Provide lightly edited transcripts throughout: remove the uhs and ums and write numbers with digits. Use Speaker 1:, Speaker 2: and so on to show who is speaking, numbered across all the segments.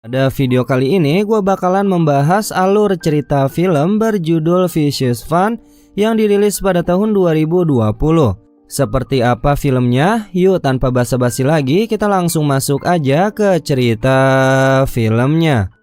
Speaker 1: Pada video kali ini gue bakalan membahas alur cerita film berjudul Vicious Fun yang dirilis pada tahun 2020. Seperti apa filmnya? Yuk tanpa basa-basi lagi kita langsung masuk aja ke cerita filmnya.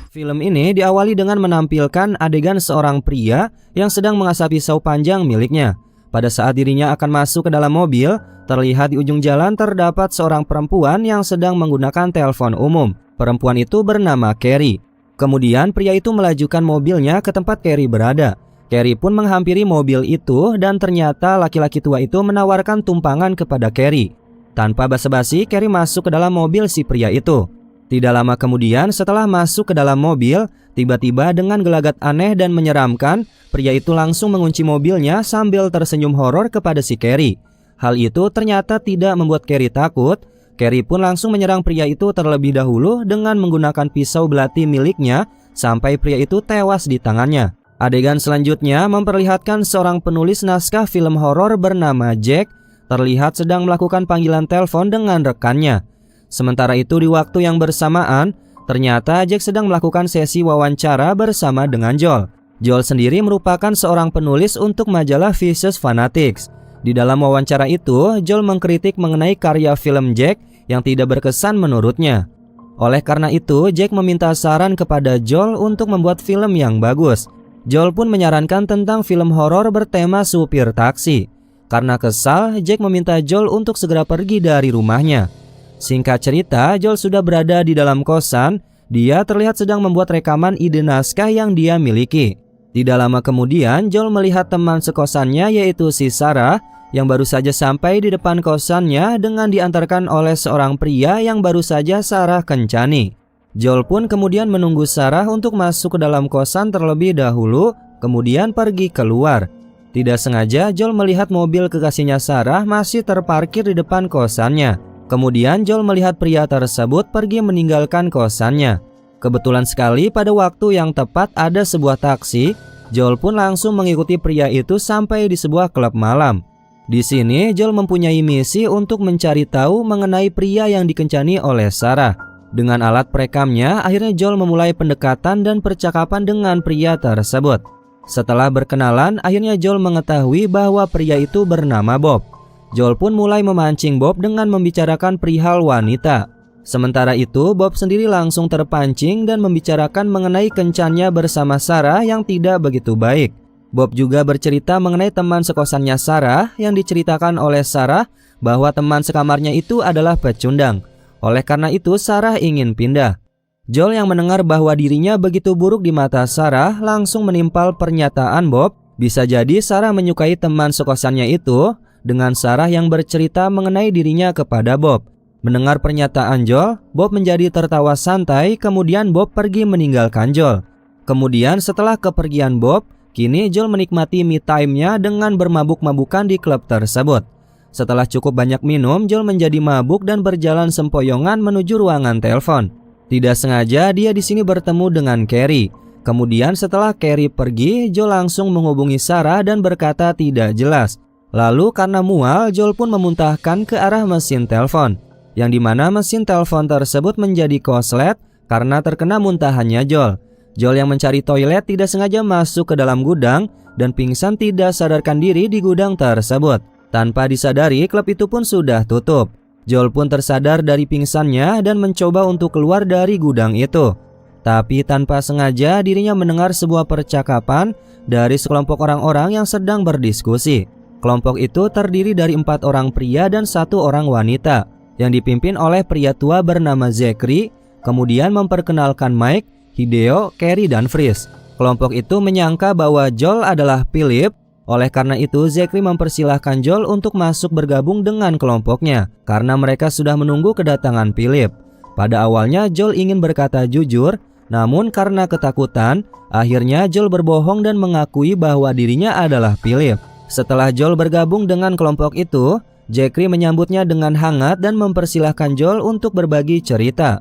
Speaker 1: Film ini diawali dengan menampilkan adegan seorang pria yang sedang mengasah pisau panjang miliknya. Pada saat dirinya akan masuk ke dalam mobil, terlihat di ujung jalan terdapat seorang perempuan yang sedang menggunakan telepon umum. Perempuan itu bernama Carrie. Kemudian pria itu melajukan mobilnya ke tempat Carrie berada. Carrie pun menghampiri mobil itu dan ternyata laki-laki tua itu menawarkan tumpangan kepada Carrie. Tanpa basa-basi, Carrie masuk ke dalam mobil si pria itu. Tidak lama kemudian setelah masuk ke dalam mobil, tiba-tiba dengan gelagat aneh dan menyeramkan, pria itu langsung mengunci mobilnya sambil tersenyum horor kepada si Carrie. Hal itu ternyata tidak membuat Carrie takut. Carrie pun langsung menyerang pria itu terlebih dahulu dengan menggunakan pisau belati miliknya sampai pria itu tewas di tangannya. Adegan selanjutnya memperlihatkan seorang penulis naskah film horor bernama Jack terlihat sedang melakukan panggilan telepon dengan rekannya. Sementara itu di waktu yang bersamaan, ternyata Jack sedang melakukan sesi wawancara bersama dengan Joel. Joel sendiri merupakan seorang penulis untuk majalah Vicious Fanatics. Di dalam wawancara itu, Joel mengkritik mengenai karya film Jack yang tidak berkesan menurutnya. Oleh karena itu, Jack meminta saran kepada Joel untuk membuat film yang bagus. Joel pun menyarankan tentang film horor bertema supir taksi. Karena kesal, Jack meminta Joel untuk segera pergi dari rumahnya. Singkat cerita, Joel sudah berada di dalam kosan. Dia terlihat sedang membuat rekaman ide naskah yang dia miliki. Tidak lama kemudian, Joel melihat teman sekosannya yaitu si Sarah yang baru saja sampai di depan kosannya dengan diantarkan oleh seorang pria yang baru saja Sarah kencani. Joel pun kemudian menunggu Sarah untuk masuk ke dalam kosan terlebih dahulu, kemudian pergi keluar. Tidak sengaja, Joel melihat mobil kekasihnya Sarah masih terparkir di depan kosannya. Kemudian Joel melihat pria tersebut pergi meninggalkan kosannya. Kebetulan sekali pada waktu yang tepat ada sebuah taksi. Joel pun langsung mengikuti pria itu sampai di sebuah klub malam. Di sini Joel mempunyai misi untuk mencari tahu mengenai pria yang dikencani oleh Sarah. Dengan alat perekamnya, akhirnya Joel memulai pendekatan dan percakapan dengan pria tersebut. Setelah berkenalan, akhirnya Joel mengetahui bahwa pria itu bernama Bob. Joel pun mulai memancing Bob dengan membicarakan perihal wanita. Sementara itu, Bob sendiri langsung terpancing dan membicarakan mengenai kencannya bersama Sarah yang tidak begitu baik. Bob juga bercerita mengenai teman sekosannya Sarah yang diceritakan oleh Sarah bahwa teman sekamarnya itu adalah pecundang. Oleh karena itu, Sarah ingin pindah. Joel yang mendengar bahwa dirinya begitu buruk di mata Sarah langsung menimpal pernyataan Bob. Bisa jadi Sarah menyukai teman sekosannya itu, dengan Sarah yang bercerita mengenai dirinya kepada Bob. Mendengar pernyataan Joel, Bob menjadi tertawa santai, kemudian Bob pergi meninggalkan Joel. Kemudian setelah kepergian Bob, kini Joel menikmati me time-nya dengan bermabuk-mabukan di klub tersebut. Setelah cukup banyak minum, Joel menjadi mabuk dan berjalan sempoyongan menuju ruangan telepon. Tidak sengaja dia di sini bertemu dengan Carrie. Kemudian setelah Carrie pergi, Joel langsung menghubungi Sarah dan berkata tidak jelas. Lalu karena mual, Joel pun memuntahkan ke arah mesin telepon, yang dimana mesin telepon tersebut menjadi koslet karena terkena muntahannya Joel. Joel yang mencari toilet tidak sengaja masuk ke dalam gudang dan pingsan tidak sadarkan diri di gudang tersebut. Tanpa disadari, klub itu pun sudah tutup. Joel pun tersadar dari pingsannya dan mencoba untuk keluar dari gudang itu. Tapi tanpa sengaja dirinya mendengar sebuah percakapan dari sekelompok orang-orang yang sedang berdiskusi. Kelompok itu terdiri dari 4 orang pria dan 1 orang wanita yang dipimpin oleh pria tua bernama Zachary, kemudian memperkenalkan Mike, Hideo, Carrie, dan Freeze. Kelompok itu menyangka bahwa Joel adalah Philip. Oleh karena itu, Zachary mempersilahkan Joel untuk masuk bergabung dengan kelompoknya karena mereka sudah menunggu kedatangan Philip. Pada awalnya Joel ingin berkata jujur, namun karena ketakutan, akhirnya Joel berbohong dan mengakui bahwa dirinya adalah Philip. Setelah Joel bergabung dengan kelompok itu, Zachary menyambutnya dengan hangat dan mempersilahkan Joel untuk berbagi cerita.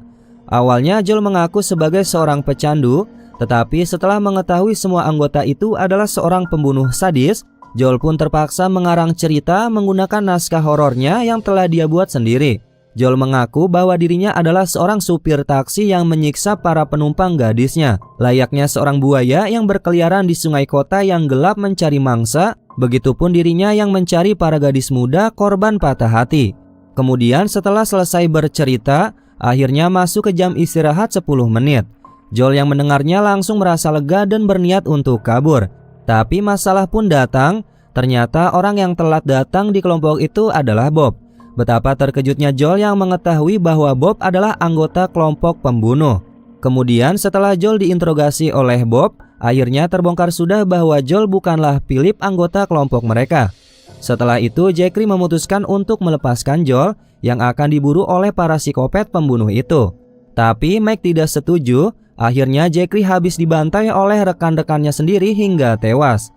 Speaker 1: Awalnya Joel mengaku sebagai seorang pecandu, tetapi setelah mengetahui semua anggota itu adalah seorang pembunuh sadis, Joel pun terpaksa mengarang cerita menggunakan naskah horornya yang telah dia buat sendiri. Joel mengaku bahwa dirinya adalah seorang supir taksi yang menyiksa para penumpang gadisnya. Layaknya seorang buaya yang berkeliaran di sungai kota yang gelap mencari mangsa, begitupun dirinya yang mencari para gadis muda korban patah hati. Kemudian setelah selesai bercerita, akhirnya masuk ke jam istirahat 10 menit. Joel yang mendengarnya langsung merasa lega dan berniat untuk kabur. Tapi masalah pun datang, ternyata orang yang telat datang di kelompok itu adalah Bob. Betapa terkejutnya Joel yang mengetahui bahwa Bob adalah anggota kelompok pembunuh. Kemudian setelah Joel diinterogasi oleh Bob, akhirnya terbongkar sudah bahwa Joel bukanlah Philip anggota kelompok mereka. Setelah itu Jeffrey memutuskan untuk melepaskan Joel yang akan diburu oleh para psikopat pembunuh itu. Tapi Mike tidak setuju, akhirnya Jeffrey habis dibantai oleh rekan-rekannya sendiri hingga tewas.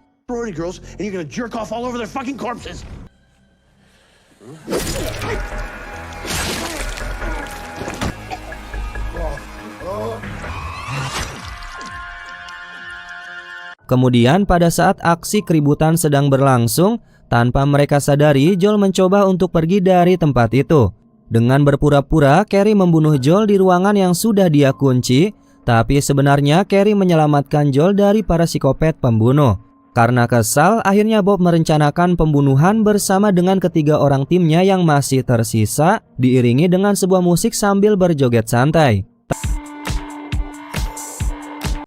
Speaker 1: Kemudian pada saat aksi keributan sedang berlangsung, tanpa mereka sadari Joel mencoba untuk pergi dari tempat itu. Dengan berpura-pura Carrie membunuh Joel di ruangan yang sudah dia kunci, tapi sebenarnya Carrie menyelamatkan Joel dari para psikopat pembunuh. Karena kesal, akhirnya Bob merencanakan pembunuhan bersama dengan ketiga orang timnya yang masih tersisa, diiringi dengan sebuah musik sambil berjoget santai.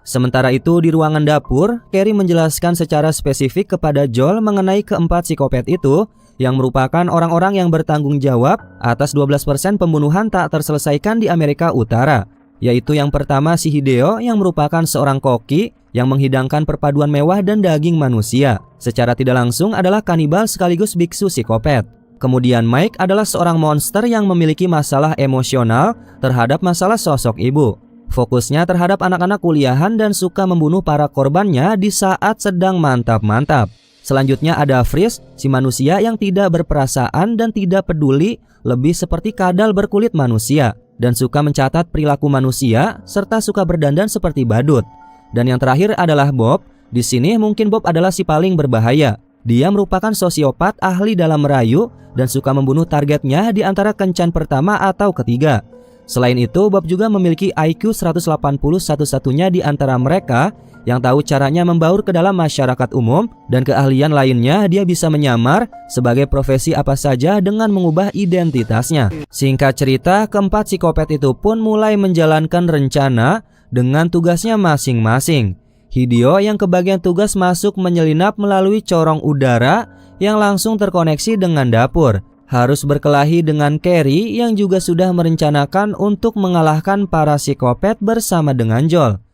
Speaker 1: Sementara itu di ruangan dapur, Carrie menjelaskan secara spesifik kepada Joel mengenai keempat psikopat itu yang merupakan orang-orang yang bertanggung jawab atas 12% pembunuhan tak terselesaikan di Amerika Utara. Yaitu yang pertama si Hideo yang merupakan seorang koki yang menghidangkan perpaduan mewah dan daging manusia. Secara tidak langsung adalah kanibal sekaligus biksu psikopat. Kemudian Mike adalah seorang monster yang memiliki masalah emosional terhadap masalah sosok ibu. Fokusnya terhadap anak-anak kuliahan dan suka membunuh para korbannya di saat sedang mantap-mantap. Selanjutnya ada Freeze, si manusia yang tidak berperasaan dan tidak peduli, lebih seperti kadal berkulit manusia dan suka mencatat perilaku manusia serta suka berdandan seperti badut. Dan yang terakhir adalah Bob. Di sini mungkin Bob adalah si paling berbahaya. Dia merupakan sosiopat ahli dalam merayu dan suka membunuh targetnya di antara kencan pertama atau ketiga. Selain itu, Bob juga memiliki IQ 180 satu-satunya di antara mereka yang tahu caranya membaur ke dalam masyarakat umum, dan keahlian lainnya dia bisa menyamar sebagai profesi apa saja dengan mengubah identitasnya. Singkat cerita, keempat psikopat itu pun mulai menjalankan rencana dengan tugasnya masing-masing. Hideo yang kebagian tugas masuk menyelinap melalui corong udara yang langsung terkoneksi dengan dapur. Harus berkelahi dengan Carrie yang juga sudah merencanakan untuk mengalahkan para psikopat bersama dengan Joel.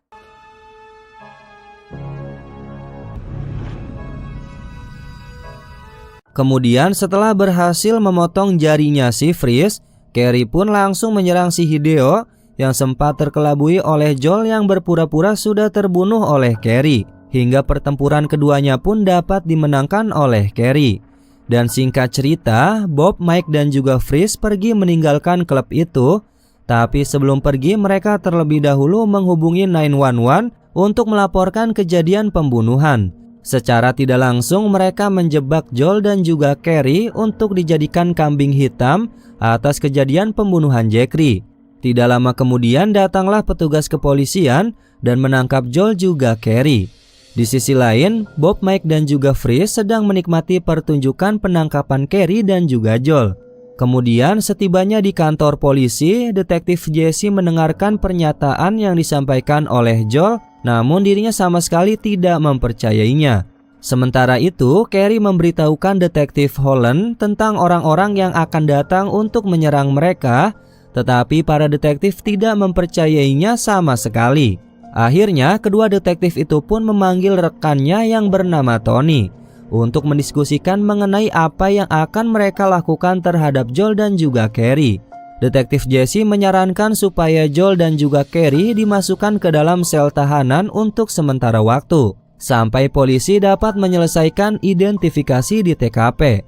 Speaker 1: Kemudian setelah berhasil memotong jarinya si Freeze, Carrie pun langsung menyerang si Hideo yang sempat terkelabui oleh Joel yang berpura-pura sudah terbunuh oleh Carrie. Hingga pertempuran keduanya pun dapat dimenangkan oleh Carrie. Dan singkat cerita, Bob, Mike dan juga Freeze pergi meninggalkan klub itu. Tapi sebelum pergi mereka terlebih dahulu menghubungi 911 untuk melaporkan kejadian pembunuhan. Secara tidak langsung mereka menjebak Joel dan juga Carrie untuk dijadikan kambing hitam atas kejadian pembunuhan Jeffrey. Tidak lama kemudian datanglah petugas kepolisian dan menangkap Joel juga Carrie. Di sisi lain, Bob, Mike dan juga Freeze sedang menikmati pertunjukan penangkapan Carrie dan juga Joel. Kemudian setibanya di kantor polisi, detektif Jesse mendengarkan pernyataan yang disampaikan oleh Joel, namun dirinya sama sekali tidak mempercayainya. Sementara itu, Carrie memberitahukan detektif Holland tentang orang-orang yang akan datang untuk menyerang mereka, tetapi para detektif tidak mempercayainya sama sekali. Akhirnya, kedua detektif itu pun memanggil rekannya yang bernama Tony untuk mendiskusikan mengenai apa yang akan mereka lakukan terhadap Joel dan juga Carrie. Detektif Jesse menyarankan supaya Joel dan juga Carrie dimasukkan ke dalam sel tahanan untuk sementara waktu, sampai polisi dapat menyelesaikan identifikasi di TKP.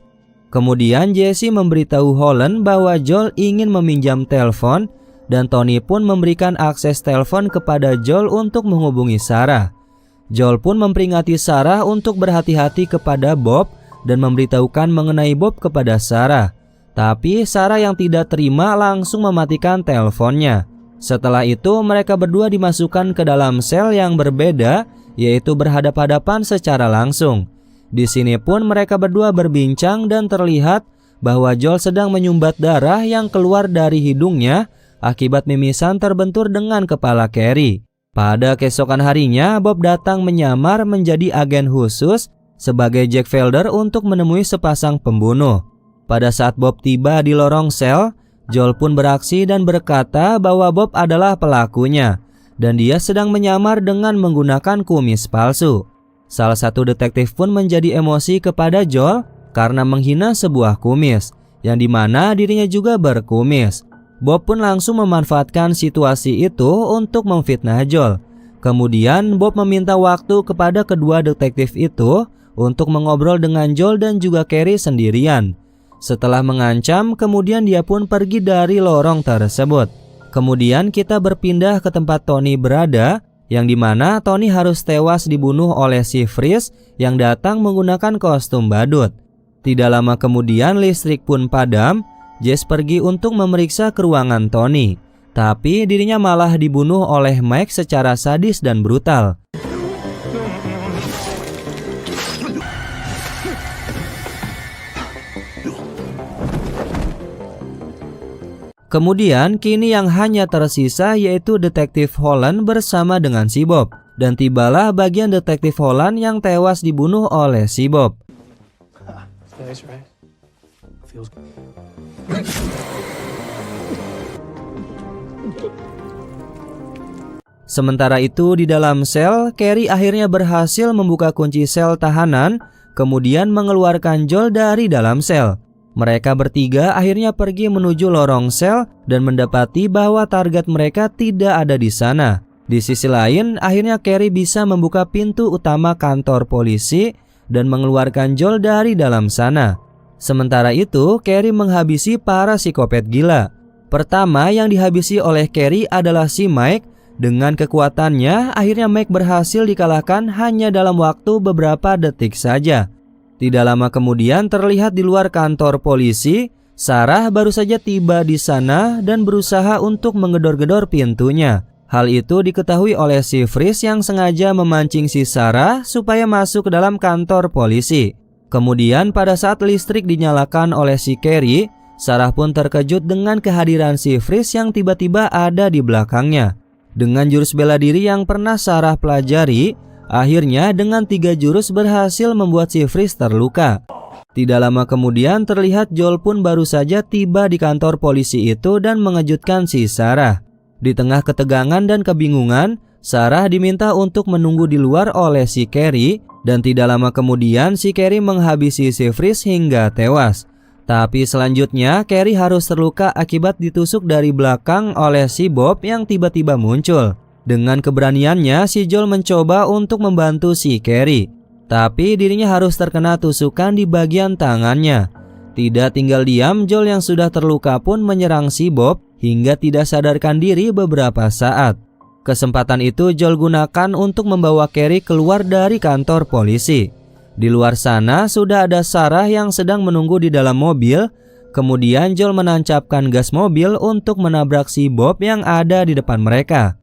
Speaker 1: Kemudian Jesse memberitahu Holland bahwa Joel ingin meminjam telepon, dan Tony pun memberikan akses telepon kepada Joel untuk menghubungi Sarah. Joel pun memperingati Sarah untuk berhati-hati kepada Bob dan memberitahukan mengenai Bob kepada Sarah. Tapi Sarah yang tidak terima langsung mematikan teleponnya. Setelah itu mereka berdua dimasukkan ke dalam sel yang berbeda, yaitu berhadap-hadapan secara langsung. Di sini pun mereka berdua berbincang dan terlihat bahwa Joel sedang menyumbat darah yang keluar dari hidungnya akibat mimisan terbentur dengan kepala Carrie. Pada keesokan harinya, Bob datang menyamar menjadi agen khusus sebagai Jack Felder untuk menemui sepasang pembunuh. Pada saat Bob tiba di lorong sel, Joel pun beraksi dan berkata bahwa Bob adalah pelakunya dan dia sedang menyamar dengan menggunakan kumis palsu. Salah satu detektif pun menjadi emosi kepada Joel karena menghina sebuah kumis, yang dimana dirinya juga berkumis. Bob pun langsung memanfaatkan situasi itu untuk memfitnah Joel. Kemudian Bob meminta waktu kepada kedua detektif itu untuk mengobrol dengan Joel dan juga Carrie sendirian. Setelah mengancam, kemudian dia pun pergi dari lorong tersebut. Kemudian kita berpindah ke tempat Tony berada, yang dimana Tony harus tewas dibunuh oleh si Freeze yang datang menggunakan kostum badut. Tidak lama kemudian listrik pun padam. Jess pergi untuk memeriksa ke ruangan Tony, tapi dirinya malah dibunuh oleh Mike secara sadis dan brutal. Kemudian kini yang hanya tersisa yaitu Detektif Holland bersama dengan si Bob, dan tibalah bagian Detektif Holland yang tewas dibunuh oleh si Bob. Sementara itu di dalam sel, Carrie akhirnya berhasil membuka kunci sel tahanan, kemudian mengeluarkan Joel dari dalam sel. Mereka bertiga akhirnya pergi menuju lorong sel dan mendapati bahwa target mereka tidak ada di sana. Di sisi lain, akhirnya Carrie bisa membuka pintu utama kantor polisi dan mengeluarkan Joel dari dalam sana. Sementara itu, Carrie menghabisi para psikopat gila. Pertama yang dihabisi oleh Carrie adalah si Mike. Dengan kekuatannya, akhirnya Mike berhasil dikalahkan hanya dalam waktu beberapa detik saja. Tidak lama kemudian terlihat di luar kantor polisi, Sarah baru saja tiba di sana dan berusaha untuk menggedor-gedor pintunya. Hal itu diketahui oleh si Freeze yang sengaja memancing si Sarah supaya masuk ke dalam kantor polisi. Kemudian pada saat listrik dinyalakan oleh si Carrie, Sarah pun terkejut dengan kehadiran si Freeze yang tiba-tiba ada di belakangnya. Dengan jurus bela diri yang pernah Sarah pelajari, akhirnya dengan 3 jurus berhasil membuat si Freeze terluka. Tidak lama kemudian terlihat Joel pun baru saja tiba di kantor polisi itu dan mengejutkan si Sarah. Di tengah ketegangan dan kebingungan, Sarah diminta untuk menunggu di luar oleh si Carrie, dan tidak lama kemudian si Carrie menghabisi si Freeze hingga tewas. Tapi selanjutnya Carrie harus terluka akibat ditusuk dari belakang oleh si Bob yang tiba-tiba muncul. Dengan keberaniannya si Joel mencoba untuk membantu si Carrie, tapi dirinya harus terkena tusukan di bagian tangannya. Tidak tinggal diam, Joel yang sudah terluka pun menyerang si Bob hingga tidak sadarkan diri beberapa saat. Kesempatan itu Joel gunakan untuk membawa Carrie keluar dari kantor polisi. Di luar sana sudah ada Sarah yang sedang menunggu di dalam mobil. Kemudian Joel menancapkan gas mobil untuk menabrak si Bob yang ada di depan mereka.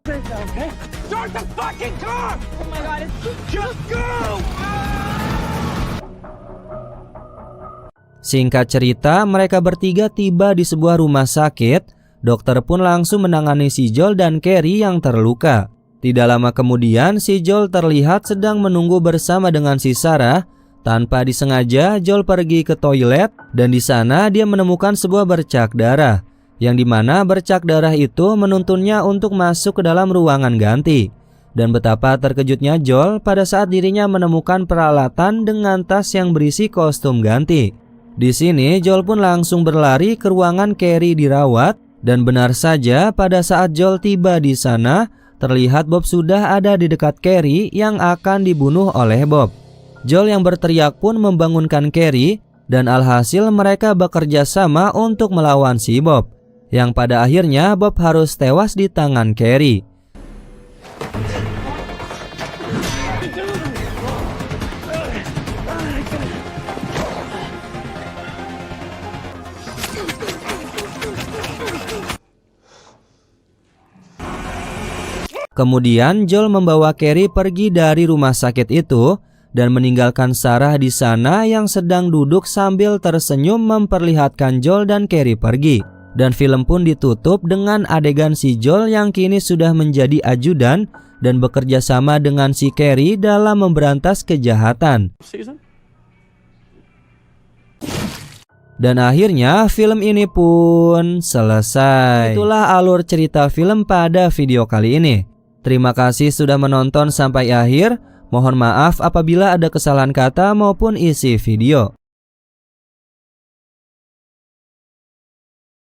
Speaker 1: Singkat cerita, mereka bertiga tiba di sebuah rumah sakit. Dokter pun langsung menangani si Joel dan Carrie yang terluka. Tidak lama kemudian si Joel terlihat sedang menunggu bersama dengan si Sarah. Tanpa disengaja, Joel pergi ke toilet dan di sana dia menemukan sebuah bercak darah, yang dimana bercak darah itu menuntunnya untuk masuk ke dalam ruangan ganti. Dan betapa terkejutnya Joel pada saat dirinya menemukan peralatan dengan tas yang berisi kostum ganti. Di sini Joel pun langsung berlari ke ruangan Carrie dirawat. Dan benar saja pada saat Joel tiba di sana, terlihat Bob sudah ada di dekat Carrie yang akan dibunuh oleh Bob. Joel yang berteriak pun membangunkan Carrie dan alhasil mereka bekerja sama untuk melawan si Bob, yang pada akhirnya Bob harus tewas di tangan Carrie. Kemudian Joel membawa Carrie pergi dari rumah sakit itu dan meninggalkan Sarah di sana yang sedang duduk sambil tersenyum memperlihatkan Joel dan Carrie pergi. Dan film pun ditutup dengan adegan si Joel yang kini sudah menjadi ajudan dan bekerja sama dengan si Carrie dalam memberantas kejahatan. Dan akhirnya film ini pun selesai. Itulah alur cerita film pada video kali ini. Terima kasih sudah menonton sampai akhir. Mohon maaf apabila ada kesalahan kata maupun isi video.